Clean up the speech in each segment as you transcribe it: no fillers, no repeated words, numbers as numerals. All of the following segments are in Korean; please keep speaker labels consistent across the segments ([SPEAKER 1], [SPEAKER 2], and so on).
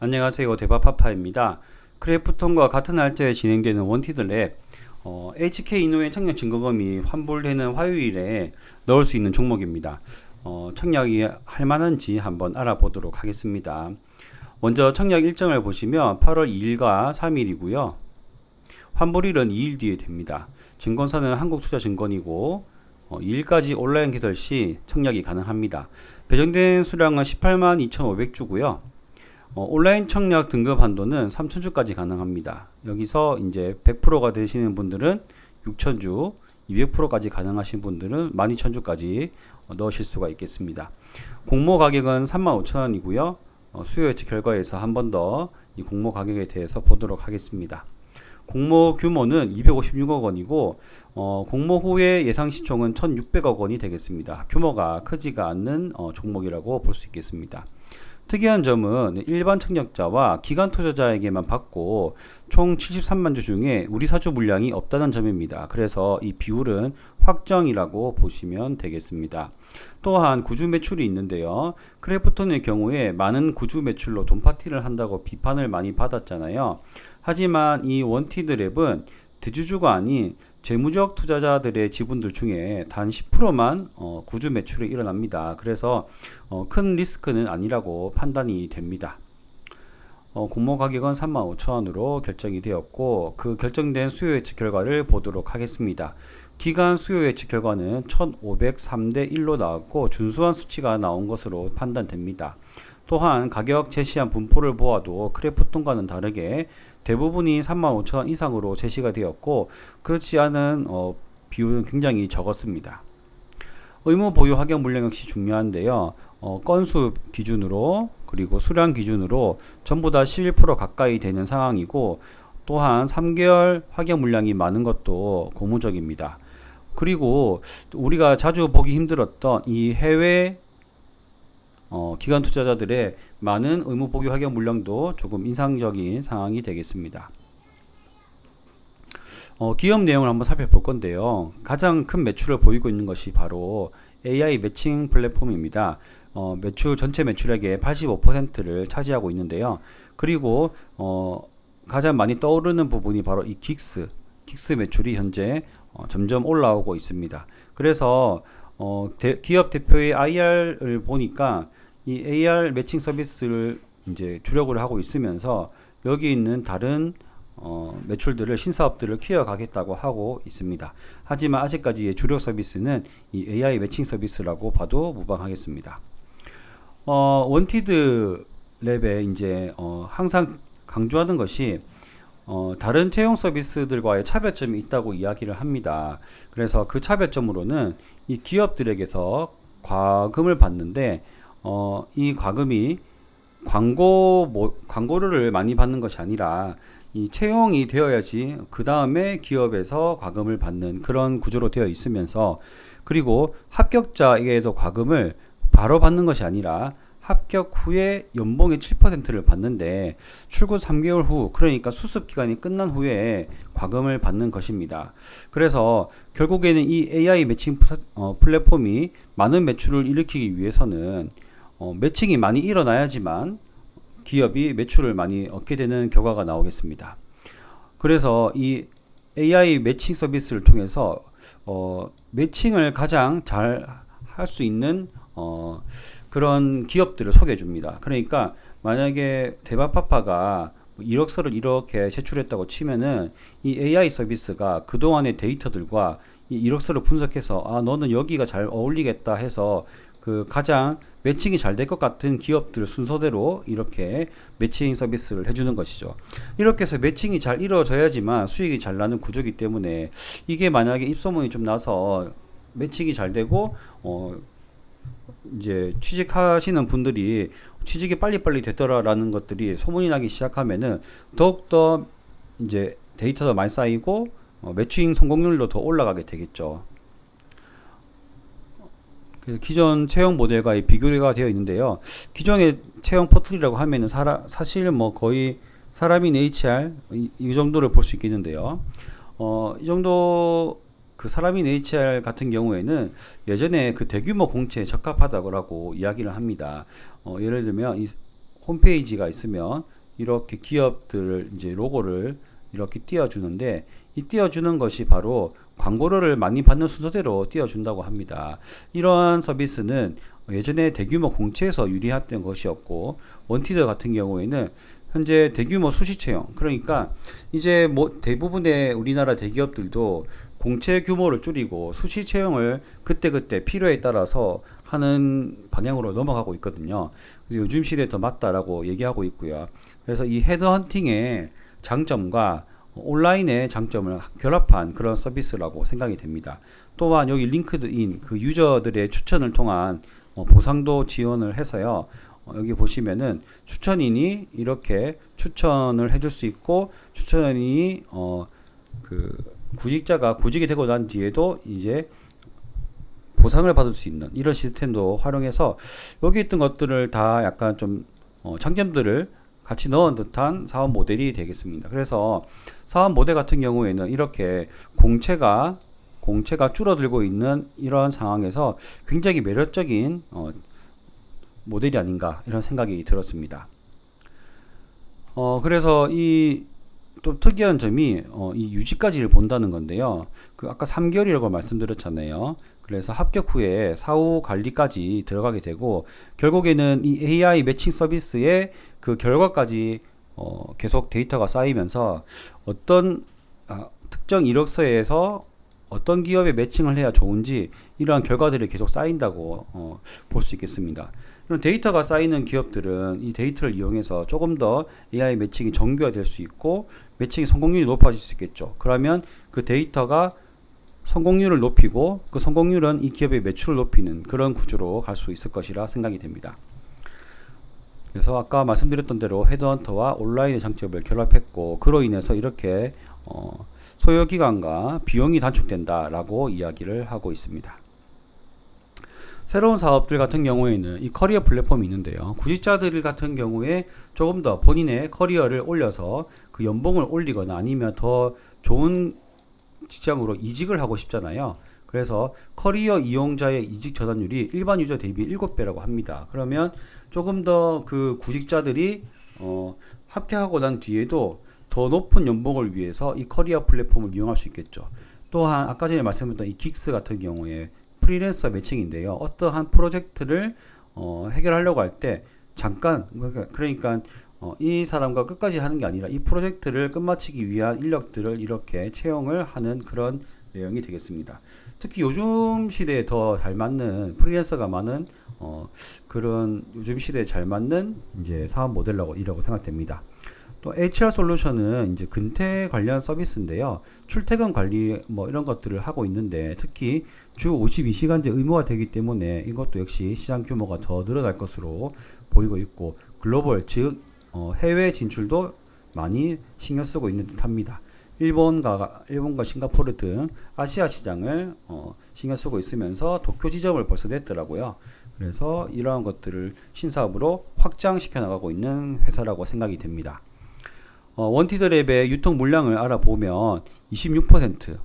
[SPEAKER 1] 안녕하세요. 대바파파입니다. 크래프톤과 같은 날짜에 진행되는 원티드랩 HK 이노의 청약 증거금이 환불되는 화요일에 넣을 수 있는 종목입니다. 청약이 할 만한지 한번 알아보도록 하겠습니다. 먼저 청약 일정을 보시면 8월 2일과 3일이고요. 환불일은 2일 뒤에 됩니다. 증권사는 한국투자증권이고 2일까지 온라인 개설 시 청약이 가능합니다. 배정된 수량은 18만 2,500주고요. 온라인 청약 등급 한도는 3,000주까지 가능합니다. 여기서 이제 100%가 되시는 분들은 6,000주, 200%까지 가능하신 분들은 12,000주까지 넣으실 수가 있겠습니다. 공모 가격은 35,000원이고요. 수요 예측 결과에서 한 번 더 이 공모 가격에 대해서 보도록 하겠습니다. 공모 규모는 256억 원이고 공모 후에 예상 시총은 1,600억 원이 되겠습니다. 규모가 크지가 않는 종목이라고 볼 수 있겠습니다. 특이한 점은 일반 청약자와 기관 투자자에게만 받고 총 73만 주 중에 우리 사주 물량이 없다는 점입니다. 그래서 이 비율은 확정이라고 보시면 되겠습니다. 또한 구주 매출이 있는데요. 크래프톤의 경우에 많은 구주 매출로 돈파티를 한다고 비판을 많이 받았잖아요. 하지만 이 원티드랩은 대주주가 아닌 재무적 투자자들의 지분들 중에 단 10%만 구주 매출이 일어납니다. 그래서 큰 리스크는 아니라고 판단이 됩니다. 공모 가격은 35,000원으로 결정이 되었고 그 결정된 수요 예측 결과를 보도록 하겠습니다. 기간 수요 예측 결과는 1,503대 1로 나왔고 준수한 수치가 나온 것으로 판단됩니다. 또한 가격 제시한 분포를 보아도 크래프톤과는 다르게 대부분이 35,000원 이상으로 제시가 되었고 그렇지 않은 비율은 굉장히 적었습니다. 의무 보유 확약 물량 역시 중요한데요. 건수 기준으로 그리고 수량 기준으로 전부 다 11% 가까이 되는 상황이고 또한 3개월 확약 물량이 많은 것도 고무적입니다. 그리고 우리가 자주 보기 힘들었던 이 해외 기관 투자자들의 많은 의무 보유 확약 물량도 조금 인상적인 상황이 되겠습니다. 기업 내용을 한번 살펴볼 건데요. 가장 큰 매출을 보이고 있는 것이 바로 AI 매칭 플랫폼입니다. 매출 전체 매출액의 85%를 차지하고 있는데요. 그리고 가장 많이 떠오르는 부분이 바로 이 긱스 매출이 현재 점점 올라오고 있습니다. 그래서 기업 대표의 IR을 보니까 이 AR 매칭 서비스를 이제 주력을 하고 있으면서 여기 있는 다른 매출들을 신사업들을 키워가겠다고 하고 있습니다. 하지만 아직까지의 주력 서비스는 이 AI 매칭 서비스라고 봐도 무방하겠습니다. 원티드 랩에 이제 항상 강조하는 것이 다른 채용 서비스들과의 차별점이 있다고 이야기를 합니다. 그래서 그 차별점으로는 이 기업들에게서 과금을 받는데 이 과금이 광고료를 많이 받는 것이 아니라 이 채용이 되어야지 그 다음에 기업에서 과금을 받는 그런 구조로 되어 있으면서 그리고 합격자에게도 과금을 바로 받는 것이 아니라 합격 후에 연봉의 7%를 받는데 출근 3개월 후 그러니까 수습 기간이 끝난 후에 과금을 받는 것입니다. 그래서 결국에는 이 AI 매칭 플랫폼이 많은 매출을 일으키기 위해서는 매칭이 많이 일어나야지만 기업이 매출을 많이 얻게 되는 결과가 나오겠습니다. 그래서 이 AI 매칭 서비스를 통해서 매칭을 가장 잘 할 수 있는 그런 기업들을 소개해 줍니다. 그러니까 만약에 대바파파가 1억서를 이렇게 제출했다고 치면은 이 AI 서비스가 그동안의 데이터들과 이 1억서를 분석해서 아 너는 여기가 잘 어울리겠다 해서 그 가장 매칭이 잘 될 것 같은 기업들 순서대로 이렇게 매칭 서비스를 해주는 것이죠. 이렇게 해서 매칭이 잘 이루어져야지만 수익이 잘 나는 구조이기 때문에 이게 만약에 입소문이 좀 나서 매칭이 잘 되고 이제 취직하시는 분들이 취직이 빨리빨리 됐더라라는 것들이 소문이 나기 시작하면은 더욱더 이제 데이터도 많이 쌓이고 매칭 성공률도 더 올라가게 되겠죠. 기존 채용 모델과의 비교가 되어 있는데요. 기존의 채용 포털이라고 하면은 사실 뭐 거의 사람인 HR 이 정도를 볼 수 있겠는데요. 이 정도 그 사람인 HR 같은 경우에는 예전에 그 대규모 공채에 적합하다고 이야기를 합니다. 예를 들면 이 홈페이지가 있으면 이렇게 기업들 이제 로고를 이렇게 띄워주는데, 이 띄워주는 것이 바로 광고료를 많이 받는 순서대로 띄워준다고 합니다. 이러한 서비스는 예전에 대규모 공채에서 유리했던 것이었고, 원티드 같은 경우에는 현재 대규모 수시 채용, 그러니까 이제 뭐 대부분의 우리나라 대기업들도 공채 규모를 줄이고 수시 채용을 그때그때 필요에 따라서 하는 방향으로 넘어가고 있거든요. 요즘 시대에 더 맞다라고 얘기하고 있고요. 그래서 이 헤드헌팅의 장점과 온라인의 장점을 결합한 그런 서비스라고 생각이 됩니다. 또한 여기 링크드인 그 유저들의 추천을 통한 보상도 지원을 해서요. 여기 보시면은 추천인이 이렇게 추천을 해줄 수 있고, 추천인이 그 구직자가 구직이 되고 난 뒤에도 이제 보상을 받을 수 있는 이런 시스템도 활용해서 여기 있던 것들을 다 약간 좀 장점들을 같이 넣은 듯한 사업 모델이 되겠습니다. 그래서 사업 모델 같은 경우에는 이렇게 공채가 줄어들고 있는 이러한 상황에서 굉장히 매력적인 모델이 아닌가 이런 생각이 들었습니다. 그래서 이 또 특이한 점이 이 유지까지를 본다는 건데요. 그 아까 3개월이라고 말씀드렸잖아요. 그래서 합격 후에 사후 관리까지 들어가게 되고, 결국에는 이 AI 매칭 서비스의 그 결과까지 계속 데이터가 쌓이면서 어떤 특정 이력서에서 어떤 기업에 매칭을 해야 좋은지 이러한 결과들이 계속 쌓인다고 볼 수 있겠습니다. 이런 데이터가 쌓이는 기업들은 이 데이터를 이용해서 조금 더 AI 매칭이 정교화될 수 있고 매칭 성공률이 높아질 수 있겠죠. 그러면 그 데이터가 성공률을 높이고 그 성공률은 이 기업의 매출을 높이는 그런 구조로 갈 수 있을 것이라 생각이 됩니다. 그래서 아까 말씀드렸던 대로 헤드헌터와 온라인의 장점을 결합했고, 그로 인해서 이렇게 소요기간과 비용이 단축된다라고 이야기를 하고 있습니다. 새로운 사업들 같은 경우에는 이 커리어 플랫폼이 있는데요. 구직자들 같은 경우에 조금 더 본인의 커리어를 올려서 그 연봉을 올리거나 아니면 더 좋은 직장으로 이직을 하고 싶잖아요. 그래서 커리어 이용자의 이직 전환율이 일반 유저 대비 7배라고 합니다. 그러면 조금 더 그 구직자들이 합격하고 난 뒤에도 더 높은 연봉을 위해서 이 커리어 플랫폼을 이용할 수 있겠죠. 또한 아까 전에 말씀드렸던 이 긱스 같은 경우에 프리랜서 매칭인데요. 어떠한 프로젝트를 해결하려고 할 때 잠깐, 그러니까 이 사람과 끝까지 하는 게 아니라 이 프로젝트를 끝마치기 위한 인력들을 이렇게 채용을 하는 그런 내용이 되겠습니다. 특히 요즘 시대에 더 잘 맞는 프리랜서가 많은 그런 요즘 시대에 잘 맞는 이제 사업 모델이라고 생각됩니다. 또 HR 솔루션은 이제 근태 관련 서비스인데요. 출퇴근 관리 뭐 이런 것들을 하고 있는데, 특히 주 52시간제 의무화 되기 때문에 이것도 역시 시장 규모가 더 늘어날 것으로 보이고 있고, 글로벌 즉 해외 진출도 많이 신경 쓰고 있는 듯합니다. 일본과 싱가포르 등 아시아 시장을 신경 쓰고 있으면서 도쿄 지점을 벌써 냈더라고요. 그래서 이러한 것들을 신사업으로 확장시켜 나가고 있는 회사라고 생각이 됩니다. 원티드랩의 유통 물량을 알아보면 26%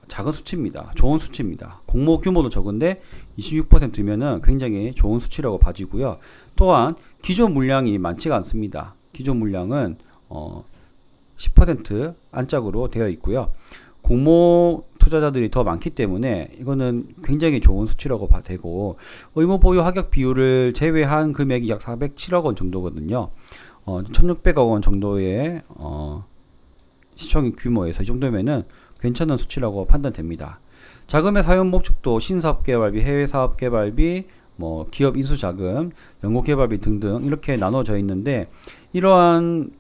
[SPEAKER 1] 작은 수치입니다. 좋은 수치입니다. 공모 규모도 적은데 26%면은 굉장히 좋은 수치라고 봐지고요. 또한 기존 물량이 많지가 않습니다. 기존 물량은 10% 안짝으로 되어 있고요. 공모 투자자들이 더 많기 때문에 이거는 굉장히 좋은 수치라고 되고, 의무 보유 하격 비율을 제외한 금액이 약 407억 원 정도거든요. 1600억 원 정도의 시총 규모에서 이 정도면은 괜찮은 수치라고 판단됩니다. 자금의 사용 목적도 신사업 개발비, 해외 사업 개발비, 뭐 기업 인수 자금, 연구 개발비 등등 이렇게 나눠져 있는데, 이러한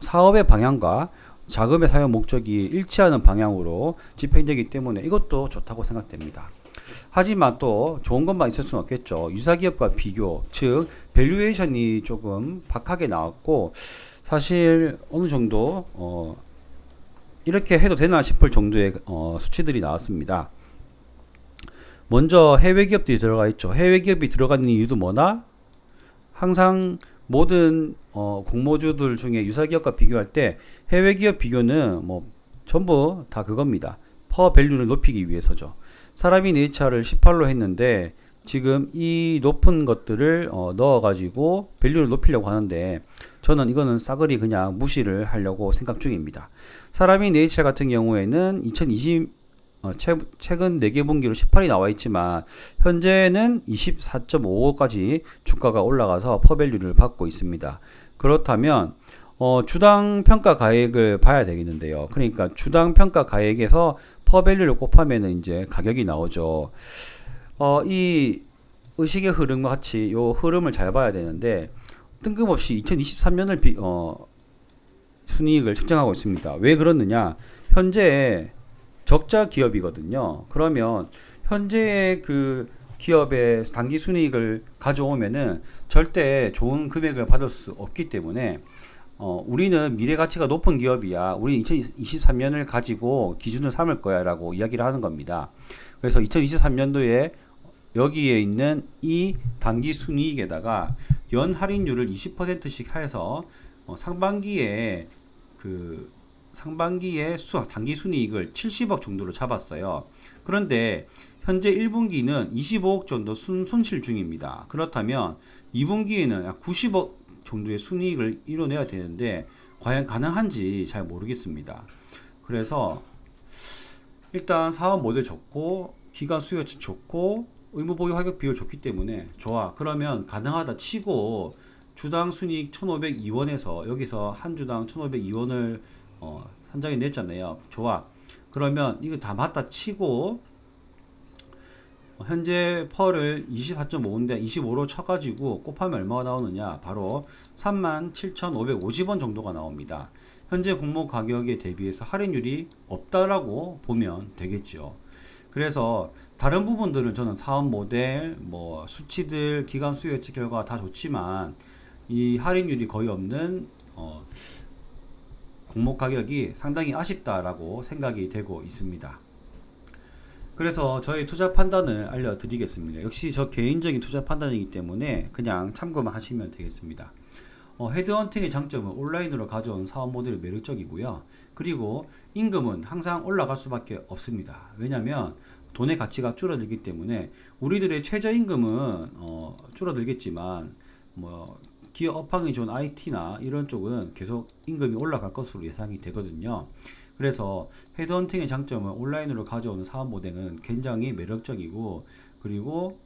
[SPEAKER 1] 사업의 방향과 자금의 사용 목적이 일치하는 방향으로 집행되기 때문에 이것도 좋다고 생각됩니다. 하지만 또 좋은 것만 있을 수는 없겠죠. 유사기업과 비교, 즉 밸류에이션이 조금 박하게 나왔고, 사실 어느 정도 이렇게 해도 되나 싶을 정도의 수치들이 나왔습니다. 먼저 해외 기업들이 들어가 있죠. 해외 기업이 들어가는 이유도 뭐나? 항상 모든 공모주들 중에 유사기업과 비교할 때 해외 기업 비교는 뭐 전부 다 그겁니다. 퍼 밸류를 높이기 위해서죠. 사람인 H를 18로 했는데 지금 이 높은 것들을 넣어가지고 밸류를 높이려고 하는데 저는 이거는 싸그리 그냥 무시를 하려고 생각 중입니다. 사람이 네이처 같은 경우에는 2020 최근 4개 분기로 18이 나와 있지만 현재는 24.55까지 주가가 올라가서 퍼밸류를 받고 있습니다. 그렇다면 주당 평가 가액을 봐야 되겠는데요. 그러니까 주당 평가 가액에서 퍼밸류를 곱하면은 이제 가격이 나오죠. 이 의식의 흐름과 같이 요 흐름을 잘 봐야 되는데 뜬금없이 2023년을 순이익을 측정하고 있습니다. 왜 그러느냐? 현재 적자 기업이거든요. 그러면 현재의 그 기업의 단기 순이익을 가져오면은 절대 좋은 금액을 받을 수 없기 때문에 우리는 미래 가치가 높은 기업이야. 우리 2023년을 가지고 기준을 삼을 거야 라고 이야기를 하는 겁니다. 그래서 2023년도에 여기에 있는 이 단기 순이익에다가 연 할인율을 20%씩 해서 상반기에 단기 순이익을 70억 정도로 잡았어요. 그런데 현재 1분기는 25억 정도 손실 중입니다. 그렇다면 2분기에는 약 90억 정도의 순이익을 이뤄내야 되는데 과연 가능한지 잘 모르겠습니다. 그래서 일단 사업 모델 좋고 기간 수요치 좋고 의무 보유 가격 비율 좋기 때문에 좋아. 그러면 가능하다 치고 주당 순이익 1,502원에서 여기서 한 주당 1,502원을 산정해 냈잖아요. 좋아. 그러면 이거 다 맞다 치고 현재 펄을 24.5인데 25로 쳐가지고 곱하면 얼마가 나오느냐? 바로 37,550원 정도가 나옵니다. 현재 공모 가격에 대비해서 할인율이 없다라고 보면 되겠죠. 그래서 다른 부분들은 저는 사업 모델, 수치들, 기간 수요 예측 결과 다 좋지만 이 할인율이 거의 없는 공모 가격이 상당히 아쉽다라고 생각이 되고 있습니다. 그래서 저희 투자 판단을 알려드리겠습니다. 역시 저 개인적인 투자 판단이기 때문에 그냥 참고만 하시면 되겠습니다. 헤드헌팅의 장점은 온라인으로 가져온 사업 모델이 매력적이고요. 그리고 임금은 항상 올라갈 수밖에 없습니다. 왜냐하면 돈의 가치가 줄어들기 때문에 우리들의 최저임금은 줄어들겠지만 기업 업황이 좋은 IT나 이런 쪽은 계속 임금이 올라갈 것으로 예상이 되거든요. 그래서 헤드헌팅의 장점은 온라인으로 가져오는 사업 모델은 굉장히 매력적이고 그리고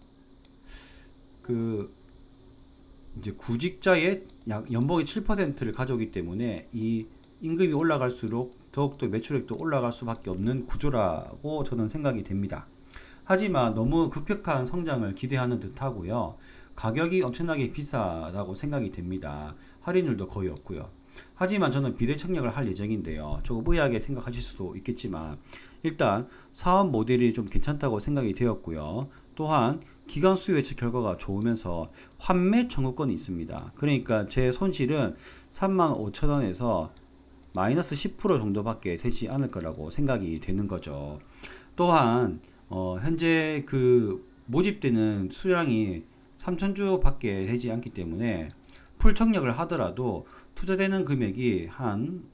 [SPEAKER 1] 이제 구직자의 약 연봉의 7%를 가져오기 때문에 이 임금이 올라갈수록 더욱더 매출액도 올라갈 수밖에 없는 구조라고 저는 생각이 됩니다. 하지만 너무 급격한 성장을 기대하는 듯 하고요. 가격이 엄청나게 비싸다고 생각이 됩니다. 할인율도 거의 없고요. 하지만 저는 비대청약을 할 예정인데요. 조금 의아하게 생각하실 수도 있겠지만 일단 사업 모델이 좀 괜찮다고 생각이 되었고요. 또한 기간 수요 예측 결과가 좋으면서 환매 청구권이 있습니다. 그러니까 제 손실은 35,000원에서 마이너스 10% 정도밖에 되지 않을 거라고 생각이 되는 거죠. 또한 현재 모집되는 수량이 3,000주 밖에 되지 않기 때문에 풀 청약을 하더라도 투자되는 금액이 한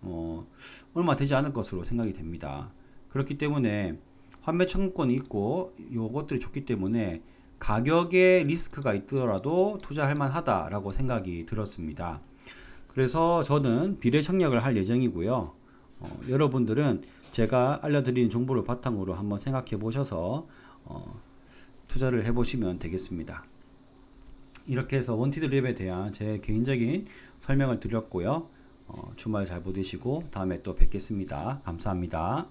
[SPEAKER 1] 얼마 되지 않을 것으로 생각이 됩니다. 그렇기 때문에 환매 청구권이 있고 요것들이 좋기 때문에 가격에 리스크가 있더라도 투자할 만하다라고 생각이 들었습니다. 그래서 저는 비례 청약을 할 예정이고요. 여러분들은 제가 알려드리는 정보를 바탕으로 한번 생각해 보셔서 투자를 해 보시면 되겠습니다. 이렇게 해서 원티드 랩에 대한 제 개인적인 설명을 드렸고요. 주말 잘 보내시고 다음에 또 뵙겠습니다. 감사합니다.